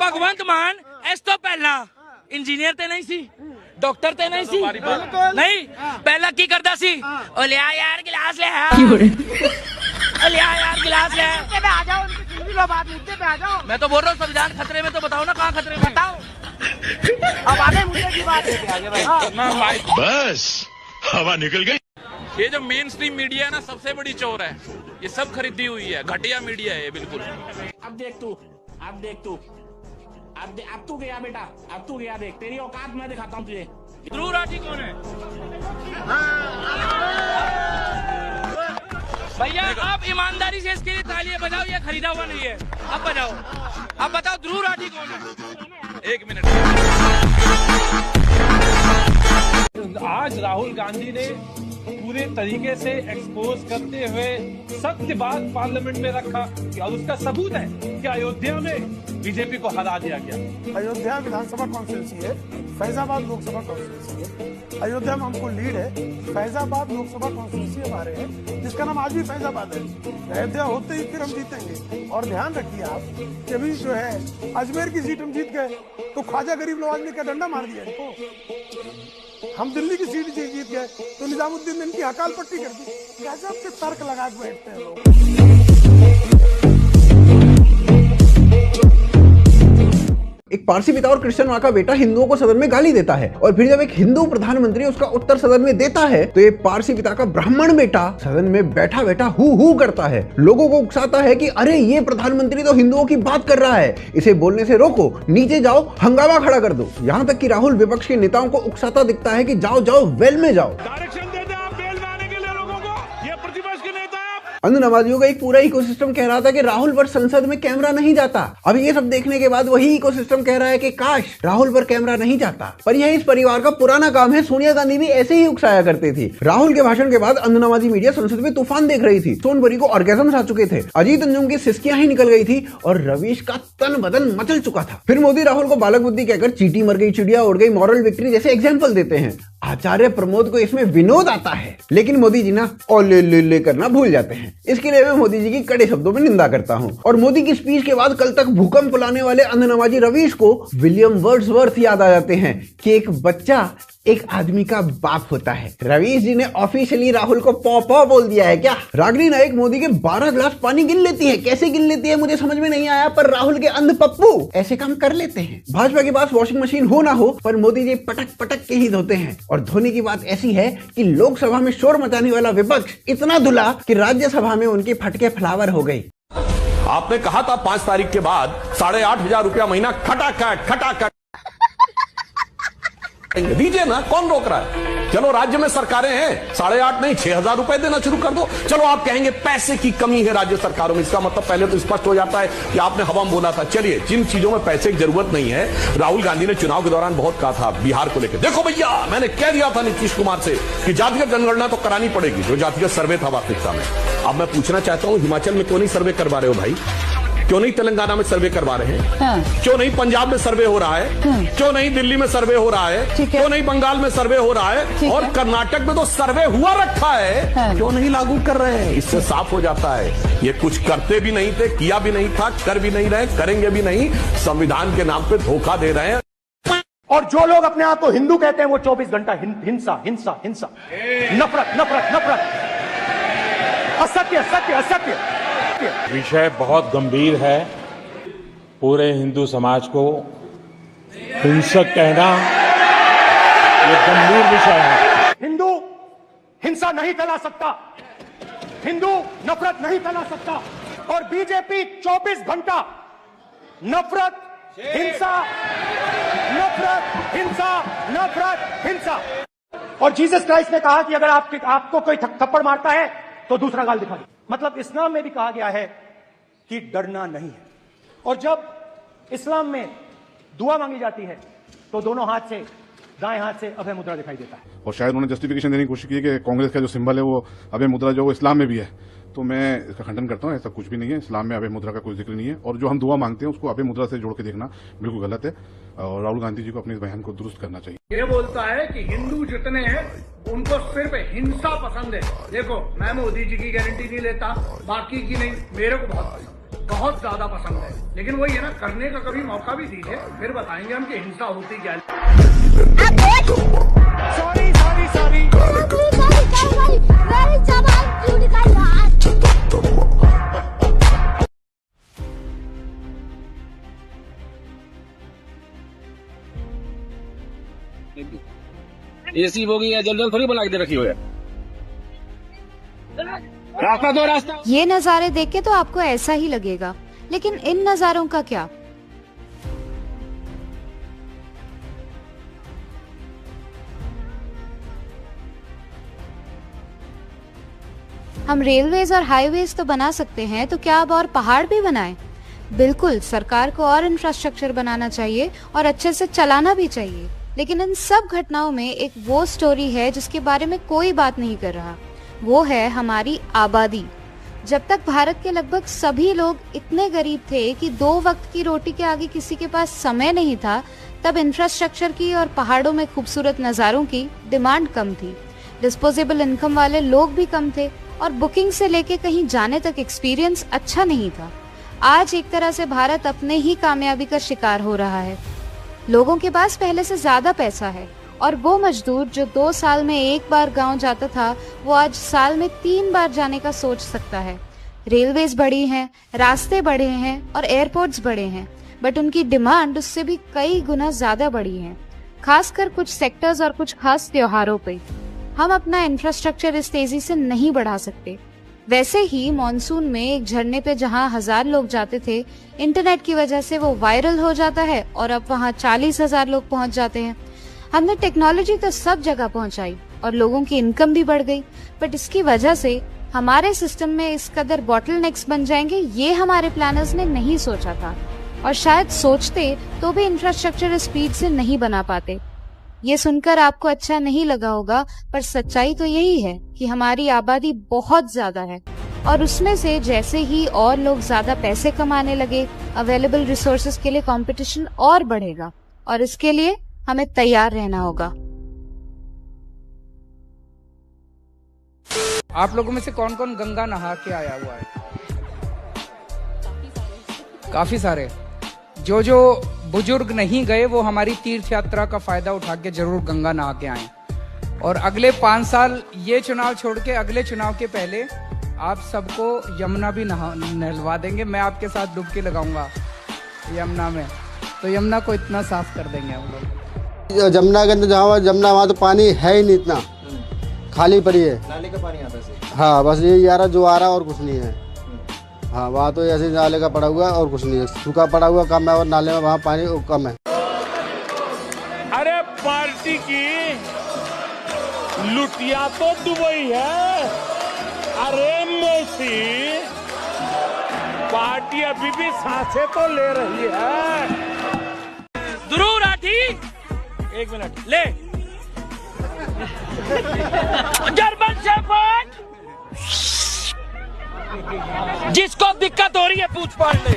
भगवंत मान इस तो पहला इंजीनियर ते नहीं सी, डॉक्टर ते नहीं सी, नहीं पहला की करता सी, ओ ले यार गिलास ले, ओ ले यार गिलास ले, आ जाओ मुद्दे पे आ जाओ। मैं तो बोल रहा हूँ संविधान खतरे में, तो बताओ ना कहाँ खतरे में, बताओ। अब आगे मुद्दे की बात है, बस हवा निकल गई। ये जो मेन स्ट्रीम मीडिया है ना, सबसे बड़ी चोर है। ये सब खरीदी हुई है, घटिया मीडिया है ये बिल्कुल। अब देख तू, अब तू गया बेटा, अब तू गया, देख तेरी औकात मैं दिखाता हूँ तुझे। ध्रुव राठी कौन है भैया? आप ईमानदारी से इसके लिए तालियां बजाओ, ये खरीदा हुआ नहीं है। अब बजाओ, अब बताओ ध्रुव राठी कौन है? 1 मिनट। आज राहुल गांधी ने पूरे तरीके से एक्सपोज करते हुए सत्य बात पार्लियामेंट में रखा और उसका सबूत है कि अयोध्या में बीजेपी को हरा दिया गया। अयोध्या विधानसभा कॉन्स्टिट्यूंसी है, फैजाबाद लोकसभा कॉन्स्टिट्यूंसी है। अयोध्या में हमको लीड है, फैजाबाद लोकसभा कॉन्स्टिट्यूंसी हमारे है, जिसका नाम आज भी फैजाबाद है। अयोध्या होते ही फिर हम जीतेंगे। और ध्यान रखिए आप कि अभी जो है अजमेर की सीट हम जीत गए, तो ख्वाजा गरीब नवाज ने क्या डंडा मार दिया इनको। हम दिल्ली की सीट जीत गए तो निजामुद्दीन ने इनकी हकाल पट्टी कर दी। गजब के तर्क लगा के बैठते हैं लोग। एक पारसी पिता और क्रिश्चियन माँ का बेटा हिंदुओं को सदन में गाली देता है, और फिर जब एक हिंदू प्रधानमंत्री उसका उत्तर सदन में देता है तो ये पारसी पिता का ब्राह्मण बेटा सदन में बैठा बैठा हु करता है, लोगों को उकसाता है कि अरे ये प्रधानमंत्री तो हिंदुओं की बात कर रहा है, इसे बोलने से रोको, नीचे जाओ, हंगामा खड़ा कर दो। यहाँ तक कि राहुल विपक्ष के नेताओं को उकसाता दिखता है कि जाओ वेल में जाओ। अंध नमाजियों का एक पूरा इकोसिस्टम कह रहा था कि राहुल पर संसद में कैमरा नहीं जाता। अब ये सब देखने के बाद वही इकोसिस्टम कह रहा है कि काश राहुल पर कैमरा नहीं जाता। पर यह इस परिवार का पुराना काम है। सोनिया गांधी भी ऐसे ही उकसाया करती थी। राहुल के भाषण के बाद अंध नमाजी मीडिया संसद में तूफान देख रही थी। सोनभरी को ऑर्गेजम्स आ चुके थे, अजीत अंजुम की सिसकियां ही निकल गई थी और रवीश का तन बदन मचल चुका था। फिर मोदी राहुल को बालक बुद्धि कहकर चींटी मर गई, चिड़िया उड़ गई, मॉरल विक्ट्री जैसे एग्जाम्पल देते हैं। आचार्य प्रमोद को इसमें विनोद आता है, लेकिन मोदी जी ना ओ ले करना भूल जाते हैं। इसके लिए मैं मोदी जी की कड़े शब्दों में निंदा करता हूं। और मोदी की स्पीच के बाद कल तक भूकंप लाने वाले अंध नमाजी रवीश को विलियम वर्ड्सवर्थ याद आ जाते हैं कि एक बच्चा एक आदमी का बाप होता है। रवीश जी ने ऑफिशियली राहुल को पॉ बोल दिया है क्या? रागिनी नायक मोदी के 12 गिलास पानी गिन लेती है। कैसे गिन लेती है मुझे समझ में नहीं आया, पर राहुल के अंध पप्पू ऐसे काम कर लेते हैं। भाजपा के पास वॉशिंग मशीन हो ना हो, पर मोदी जी पटक के ही धोते हैं। और धोने की बात ऐसी है कि लोकसभा में शोर मचाने वाला विपक्ष इतना धुला कि राज्यसभा में उनकी फटके फ्लावर हो गई। आपने कहा था 5 तारीख के बाद 8,500 रुपया महीना खटाखट दीजिए ना, कौन रोक रहा है? चलो राज्य में सरकारें हैं, 8,500 नहीं 6,000 रुपए देना शुरू कर दो। चलो आप कहेंगे पैसे की कमी है राज्य सरकारों में, इसका मतलब पहले तो स्पष्ट हो जाता है कि आपने हवा में बोला था। चलिए, जिन चीजों में पैसे की जरूरत नहीं है, राहुल गांधी ने चुनाव के दौरान बहुत कहा था बिहार को लेकर, देखो भैया मैंने कह दिया था नीतीश कुमार से कि जातिगत जनगणना तो करानी पड़ेगी, जो जातिगत सर्वे था वास्तविकता में। अब मैं पूछना चाहता हूं, हिमाचल में क्यों नहीं सर्वे करवा रहे हो भाई? क्यों नहीं तेलंगाना में सर्वे करवा रहे हैं? हाँ। क्यों नहीं पंजाब में सर्वे हो रहा है? हाँ। क्यों नहीं दिल्ली में सर्वे हो रहा है? क्यों नहीं बंगाल में सर्वे हो रहा है? और कर्नाटक में तो सर्वे हुआ रखा है, हाँ। क्यों नहीं लागू कर रहे हैं? इससे साफ हो जाता है ये कुछ करते भी नहीं थे, किया भी नहीं था, कर भी नहीं रहे, करेंगे भी नहीं, संविधान के नाम पे धोखा दे रहे हैं। और जो लोग अपने आप को हिंदू कहते हैं वो 24 घंटा हिंसा हिंसा हिंसा, नफरत नफरत नफरत, असत्य सत्य असत्य। विषय बहुत गंभीर है। पूरे हिंदू समाज को हिंसक कहना ये गंभीर विषय है। हिंदू हिंसा नहीं फैला सकता, हिंदू नफरत नहीं फैला सकता, और बीजेपी 24 घंटा नफरत हिंसा नफरत हिंसा नफरत हिंसा। और जीसस क्राइस्ट ने कहा कि अगर आपको कोई थप्पड़ मारता है तो दूसरा गाल दिखा दो। मतलब इस्लाम में भी कहा गया है कि डरना नहीं है। और जब इस्लाम में दुआ मांगी जाती है तो दोनों हाथ से, दाएं हाथ से अभय मुद्रा दिखाई देता है। और शायद उन्होंने जस्टिफिकेशन देने की कोशिश की है कि कांग्रेस का जो सिंबल है वो अभय मुद्रा जो इस्लाम में भी है। तो मैं इसका खंडन करता हूं, ऐसा कुछ भी नहीं है। इस्लाम में अभय मुद्रा का कोई जिक्र नहीं है, और जो हम दुआ मांगते हैं उसको अभय मुद्रा से जोड़ के देखना बिल्कुल गलत है। और राहुल गांधी जी को अपने इस बयान को दुरुस्त करना चाहिए। ये बोलता है कि हिंदू जितने हैं उनको सिर्फ हिंसा पसंद है। देखो, मैं मोदी जी की गारंटी नहीं लेता, बाकी की नहीं, मेरे को बहुत पसंद है। बहुत ज्यादा पसंद है, लेकिन वही है ना, करने का कभी मौका भी दीजिए, फिर बताएंगे हम कि हिंसा होती क्या है। Sorry sorry sorry AC bogie या जल्द थोड़ी बना के दे रखी हो यार। रास्ता दो रास्ता। ये नज़ारे देख के तो आपको ऐसा ही लगेगा, लेकिन इन नज़ारों का क्या? हम रेलवेज और हाईवेज तो बना सकते हैं, तो क्या अब और पहाड़ भी बनाएं? बिल्कुल, सरकार को और इंफ्रास्ट्रक्चर बनाना चाहिए और अच्छे से चलाना भी चाहिए। लेकिन इन सब घटनाओं में एक वो स्टोरी है जिसके बारे में कोई बात नहीं कर रहा। वो है हमारी आबादी। जब तक भारत के लगभग सभी लोग इतने गरीब थे कि 2 वक्त की रोटी के आगे किसी के पास समय नहीं था, तब इंफ्रास्ट्रक्चर की और पहाड़ों में खूबसूरत नज़ारों की डिमांड कम थी। डिस्पोजेबल इनकम वाले लोग भी कम थे और बुकिंग से लेके कहीं जाने तक एक्सपीरियंस अच्छा नहीं था। आज एक तरह से भारत अपने ही कामयाबी का शिकार हो रहा है। लोगों के पास पहले से ज्यादा पैसा है और वो मजदूर जो 2 साल में 1 बार गांव जाता था, वो आज साल में 3 बार जाने का सोच सकता है। रेलवेज बढ़ी हैं, रास्ते बढ़े हैं और एयरपोर्ट्स बढ़े हैं, बट उनकी डिमांड उससे भी कई गुना ज्यादा बढ़ी है, खासकर कुछ सेक्टर्स और कुछ खास त्योहारों पे। हम अपना इंफ्रास्ट्रक्चर इस तेजी से नहीं बढ़ा सकते। वैसे ही मॉनसून में एक झरने पे जहां 1000 लोग जाते थे, इंटरनेट की वजह से वो वायरल हो जाता है और अब वहां 40,000 लोग पहुंच जाते हैं। हमने टेक्नोलॉजी तो सब जगह पहुंचाई और लोगों की इनकम भी बढ़ गई, बट इसकी वजह से हमारे सिस्टम में इस कदर बॉटलनेक्स बन जाएंगे, ये हमारे प्लानर्स ने नहीं सोचा था। और शायद सोचते तो भी इंफ्रास्ट्रक्चर स्पीड से नहीं बना पाते। ये सुनकर आपको अच्छा नहीं लगा होगा, पर सच्चाई तो यही है कि हमारी आबादी बहुत ज्यादा है और उसमें से जैसे ही और लोग ज्यादा पैसे कमाने लगे, अवेलेबल रिसोर्सेज के लिए कंपटीशन और बढ़ेगा और इसके लिए हमें तैयार रहना होगा। आप लोगों में से कौन कौन गंगा नहा के आया हुआ है? काफी सारे। जो बुजुर्ग नहीं गए वो हमारी तीर्थ यात्रा का फायदा उठा के जरूर गंगा नहा के आए। और अगले 5 साल, ये चुनाव छोड़ के अगले चुनाव के पहले आप सबको यमुना भी नहलवा देंगे। मैं आपके साथ डुबकी लगाऊंगा यमुना में, तो यमुना को इतना साफ कर देंगे हम लोग। जमुना के अंदर जहाँ जमुना वहाँ तो पानी है ही नहीं, इतना खाली पड़ी है। नाले का पानी आता है? हाँ, बस ये यारा जो आ रहा और कुछ नहीं है। हाँ, वहाँ तो ऐसे नाले का पड़ा हुआ और कुछ नहीं है, सूखा पड़ा हुआ कम है और नाले में वहाँ पानी कम है। अरे पार्टी की लुटिया तो दुबई है। अरे मौसी, पार्टी अभी भी सांसें तो ले रही है। ध्रुव राठी, 1 मिनट ले। जर्मन शेफर्ड, जिसको दिक्कत हो रही है पूछ पाड़ ले।